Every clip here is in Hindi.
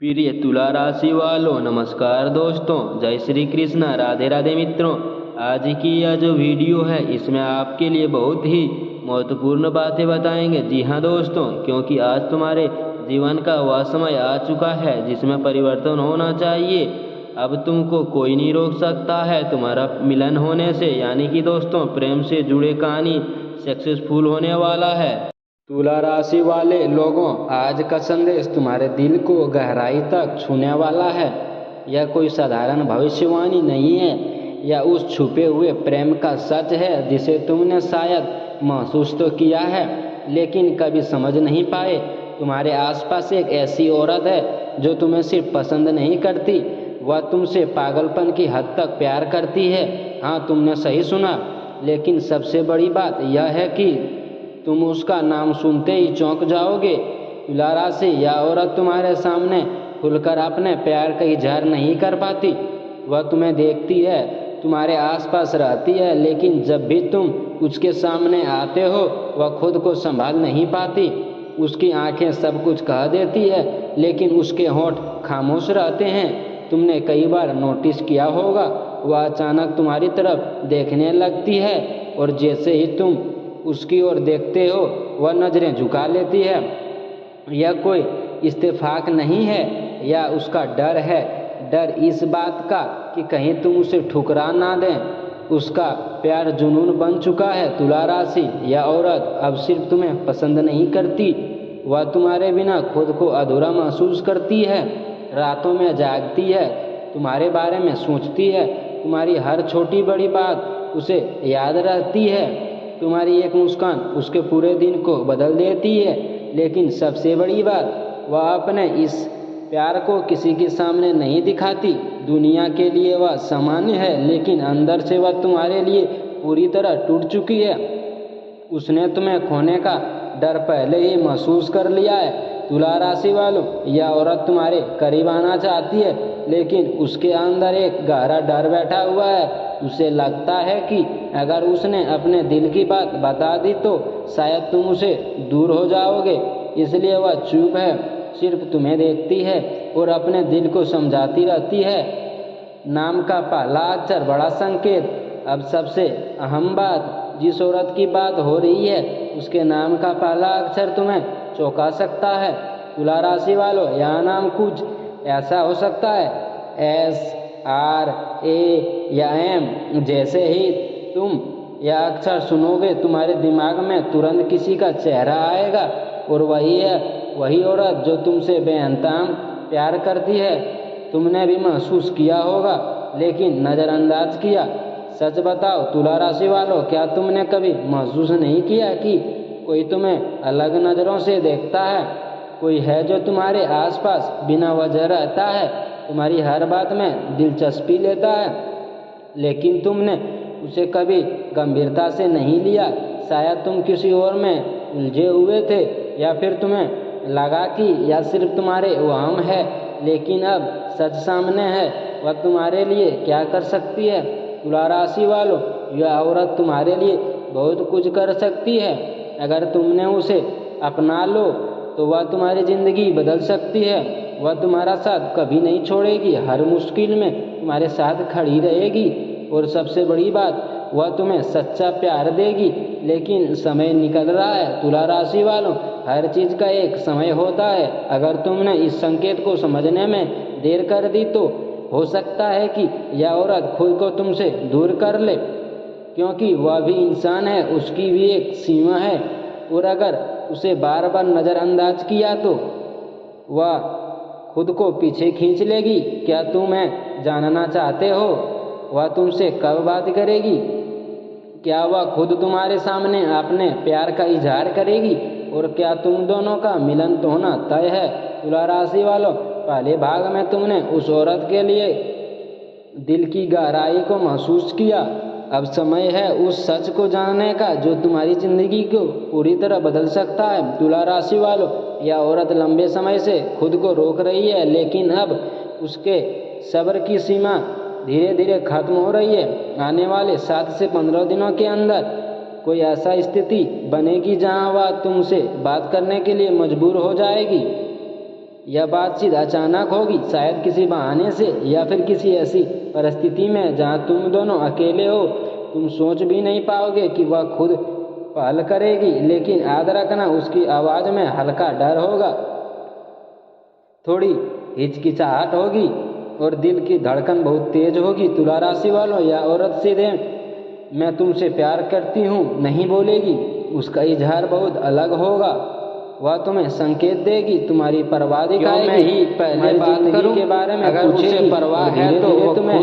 प्रिय तुला राशि वालों, नमस्कार दोस्तों, जय श्री कृष्ण, राधे राधे मित्रों। आज की यह जो वीडियो है इसमें आपके लिए बहुत ही महत्वपूर्ण बातें बताएंगे। जी हाँ दोस्तों, क्योंकि आज तुम्हारे जीवन का वह समय आ चुका है जिसमें परिवर्तन होना चाहिए। अब तुमको कोई नहीं रोक सकता है तुम्हारा मिलन होने से, यानी कि दोस्तों प्रेम से जुड़े कहानी सक्सेसफुल होने वाला है। तुला राशि वाले लोगों, आज का संदेश तुम्हारे दिल को गहराई तक छूने वाला है। यह कोई साधारण भविष्यवाणी नहीं है, यह उस छुपे हुए प्रेम का सच है जिसे तुमने शायद महसूस तो किया है लेकिन कभी समझ नहीं पाए। तुम्हारे आसपास एक ऐसी औरत है जो तुम्हें सिर्फ पसंद नहीं करती, वह तुमसे पागलपन की हद तक प्यार करती है। हाँ, तुमने सही सुना, लेकिन सबसे बड़ी बात यह है कि तुम उसका नाम सुनते ही चौंक जाओगे। तुला राशि, यह औरत तुम्हारे सामने खुलकर अपने प्यार का इजहार नहीं कर पाती। वह तुम्हें देखती है, तुम्हारे आसपास रहती है, लेकिन जब भी तुम उसके सामने आते हो वह खुद को संभाल नहीं पाती। उसकी आंखें सब कुछ कह देती है लेकिन उसके होंठ खामोश रहते हैं। तुमने कई बार नोटिस किया होगा, वह अचानक तुम्हारी तरफ देखने लगती है और जैसे ही तुम उसकी ओर देखते हो वह नज़रें झुका लेती है। यह कोई इत्तेफाक नहीं है, यह उसका डर है। डर इस बात का कि कहीं तुम उसे ठुकरा ना दें। उसका प्यार जुनून बन चुका है। तुला राशि, यह औरत अब सिर्फ तुम्हें पसंद नहीं करती, वह तुम्हारे बिना खुद को अधूरा महसूस करती है। रातों में जागती है, तुम्हारे बारे में सोचती है, तुम्हारी हर छोटी बड़ी बात उसे याद रहती है। तुम्हारी एक मुस्कान उसके पूरे दिन को बदल देती है। लेकिन सबसे बड़ी बात, वह अपने इस प्यार को किसी के सामने नहीं दिखाती। दुनिया के लिए वह सामान्य है लेकिन अंदर से वह तुम्हारे लिए पूरी तरह टूट चुकी है। उसने तुम्हें खोने का डर पहले ही महसूस कर लिया है। तुला राशि वालों, यह औरत तुम्हारे करीब आना चाहती है लेकिन उसके अंदर एक गहरा डर बैठा हुआ है। उसे लगता है कि अगर उसने अपने दिल की बात बता दी तो शायद तुम उसे दूर हो जाओगे, इसलिए वह चुप है, सिर्फ तुम्हें देखती है और अपने दिल को समझाती रहती है। नाम का पहला अक्षर बड़ा संकेत। अब सबसे अहम बात, जिस औरत की बात हो रही है उसके नाम का पहला अक्षर तुम्हें चौंका सकता है। तुला राशि वालों, यह नाम कुछ ऐसा हो सकता है, एस, आर, ए या एम। जैसे ही तुम यह अक्षर सुनोगे तुम्हारे दिमाग में तुरंत किसी का चेहरा आएगा और वही है वही औरत जो तुमसे बेअंतम प्यार करती है। तुमने भी महसूस किया होगा लेकिन नज़रअंदाज किया। सच बताओ तुला राशि वालों, क्या तुमने कभी महसूस नहीं किया कि कोई तुम्हें अलग नज़रों से देखता है? कोई है जो तुम्हारे आसपास बिना वजह रहता है, तुम्हारी हर बात में दिलचस्पी लेता है, लेकिन तुमने उसे कभी गंभीरता से नहीं लिया। शायद तुम किसी और में उलझे हुए थे या फिर तुम्हें लगा कि यह सिर्फ तुम्हारे वहम है, लेकिन अब सच सामने है। वह तुम्हारे लिए क्या कर सकती है? तुला राशि वालों, यह औरत तुम्हारे लिए बहुत कुछ कर सकती है। अगर तुमने उसे अपना लो तो वह तुम्हारी ज़िंदगी बदल सकती है। वह तुम्हारा साथ कभी नहीं छोड़ेगी, हर मुश्किल में तुम्हारे साथ खड़ी रहेगी और सबसे बड़ी बात, वह तुम्हें सच्चा प्यार देगी। लेकिन समय निकल रहा है तुला राशि वालों, हर चीज़ का एक समय होता है। अगर तुमने इस संकेत को समझने में देर कर दी तो हो सकता है कि यह औरत खुद को तुमसे दूर कर ले, क्योंकि वह भी इंसान है, उसकी भी एक सीमा है और अगर उसे बार बार नज़रअंदाज किया तो वह खुद को पीछे खींच लेगी। क्या तुम्हें जानना चाहते हो वह तुमसे कब बात करेगी? क्या वह खुद तुम्हारे सामने अपने प्यार का इजहार करेगी? और क्या तुम दोनों का मिलन तो होना तय है? तुला राशि वालों, पहले भाग में तुमने उस औरत के लिए दिल की गहराई को महसूस किया। अब समय है उस सच को जानने का जो तुम्हारी ज़िंदगी को पूरी तरह बदल सकता है। तुला राशि वालों, यह औरत लंबे समय से खुद को रोक रही है लेकिन अब उसके सब्र की सीमा धीरे धीरे खत्म हो रही है। आने वाले 7 से 15 दिनों के अंदर कोई ऐसा स्थिति बनेगी जहां वह तुमसे बात करने के लिए मजबूर हो जाएगी। यह बातचीत अचानक होगी, शायद किसी बहाने से या फिर किसी ऐसी परिस्थिति में जहां तुम दोनों अकेले हो। तुम सोच भी नहीं पाओगे कि वह खुद पहल करेगी, लेकिन याद रखना उसकी आवाज़ में हल्का डर होगा, थोड़ी हिचकिचाहट होगी और दिल की धड़कन बहुत तेज होगी। तुला राशि वालों, यह औरत सीधे मैं तुमसे प्यार करती हूँ नहीं बोलेगी, उसका इजहार बहुत अलग होगा। वह तुम्हें संकेत देगी, तुम्हारी परवाह दिखाएगी, पहले बात करूं के बारे में अगर उसे परवाह है तो वो तुम्हें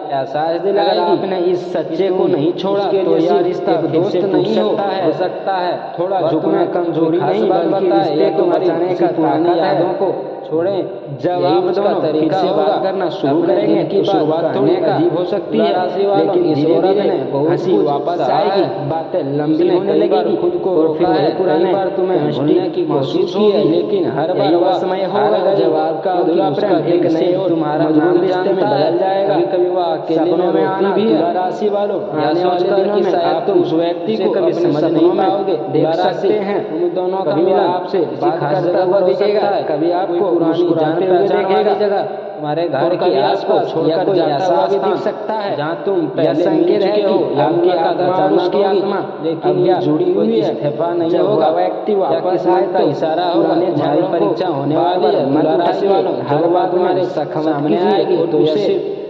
एहसास दिलाएगी। आपने इस सच्चे को नहीं छोड़ा तो यह रिश्ता दोस्त नहीं हो सकता है। थोड़ा झुकना कमजोरी नहीं बल्कि रिश्ते को बचाने का पुरानी यादों को छोड़ें। जब आप दोनों तरीका से बात करना शुरू करेंगे तो शुरुआत थोड़ी अजीब हो सकती है, लेकिन इस औरत ने हंसी वापस आएगी, बातें लंबी होने लगेगी, खुद को रोका है, पुरानी बार तुम्हें भूलने की कोशिश की है, लेकिन हर बार वह समय होगा जब आपका अधूरा प्रेम एक नए और तुम्हारा नाम रिश्ते में बदल जाएगा। कभी वह अकेले में आना भी है। राशि वालों, आने वाले दिनों में आप तुम उस व्यक्ति को कभी समझ नहीं पाओगे, देख सकते हैं तुम दोनों का मिलन आपसे बात करता हुआ दिखेगा, कभी आपको पुरानी जानते हुए देखेगा, जगह तुम्हारे घर के आसपास छोड़कर कोई ऐसा भी दिख सकता है जहाँ तुम पहले मिल चुके हो। आपकी आत्मा उसकी आत्मा लेकिन यह जुड़ी हुई है, इस्तीफा नहीं होगा। व्यक्ति वापस आए तो इशारा होगा, तुम्हारी परीक्षा होने वाली है। तुला राशि वालों, हर बात तुम्हारे सामने आएगी तो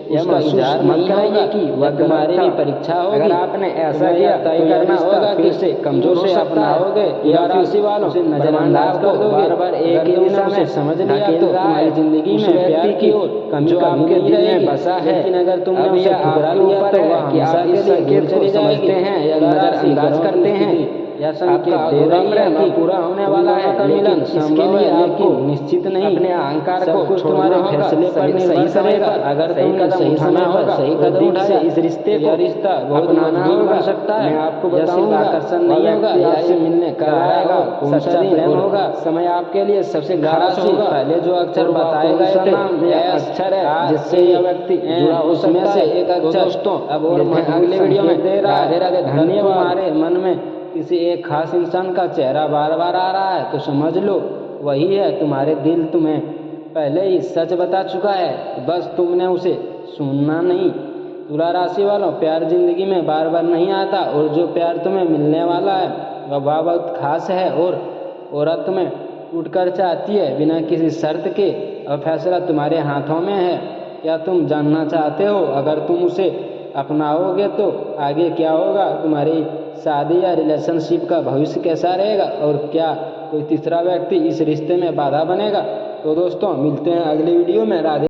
यह महसूस मत कराइए कि वह तुम्हारी भी परीक्षा होगी। अगर आपने ऐसा किया तय करना होगा कि से कमजोर से अपनाओगे या राशि वालों से नजरअंदाज कर दोगे। बार-बार एक ही दिशा में समझ लिया तो तुम्हारी जिंदगी में प्यार की ओर कमी आपके दिल में बसा है, लेकिन अगर तुमने उसे ठुकरा दिया तो वह हमेशा के लिए दूर चली समझते हैं या नजरअंदाज करते हैं या संकेत दे रही है कि पूरा होने वाला है का मिलन। इसके लिए आपको निश्चित नहीं अपने अहंकार को तुम्हारे फैसले पर सही समय पर अगर तुमने सही समय पर सही कदम उठाया इस रिश्ते को रिश्ता बहुत मजबूत बन सकता है। मैं आपको बताऊंगा आकर्षण नहीं होगा, आपसे मिलने कर आएगा, सच्चा प्रेम होगा। समय आपके लिए सबसे खास होगा। पहले जो अक्षर बताए गए थे यह अक्षर है जिससे यह व्यक्ति जुड़ा, उसमें से एक अक्षर दोस्तों अब और अगले वीडियो में दे रहा है। राधे राधे। धन्यवाद। तुम्हारे मन में किसी एक खास इंसान का चेहरा बार बार आ रहा है तो समझ लो वही है। तुम्हारे दिल तुम्हें पहले ही सच बता चुका है, बस तुमने उसे सुनना नहीं। तुला राशि वालों, प्यार जिंदगी में बार बार नहीं आता और जो प्यार तुम्हें मिलने वाला है वह बहुत खास है और औरत तुम्हें टूटकर चाहती है बिना किसी शर्त के, और फैसला तुम्हारे हाथों में है। क्या तुम जानना चाहते हो अगर तुम उसे अपनाओगे तो आगे क्या होगा? तुम्हारी शादी या रिलेशनशिप का भविष्य कैसा रहेगा और क्या कोई तीसरा व्यक्ति इस रिश्ते में बाधा बनेगा? तो दोस्तों मिलते हैं अगले वीडियो में। राधे।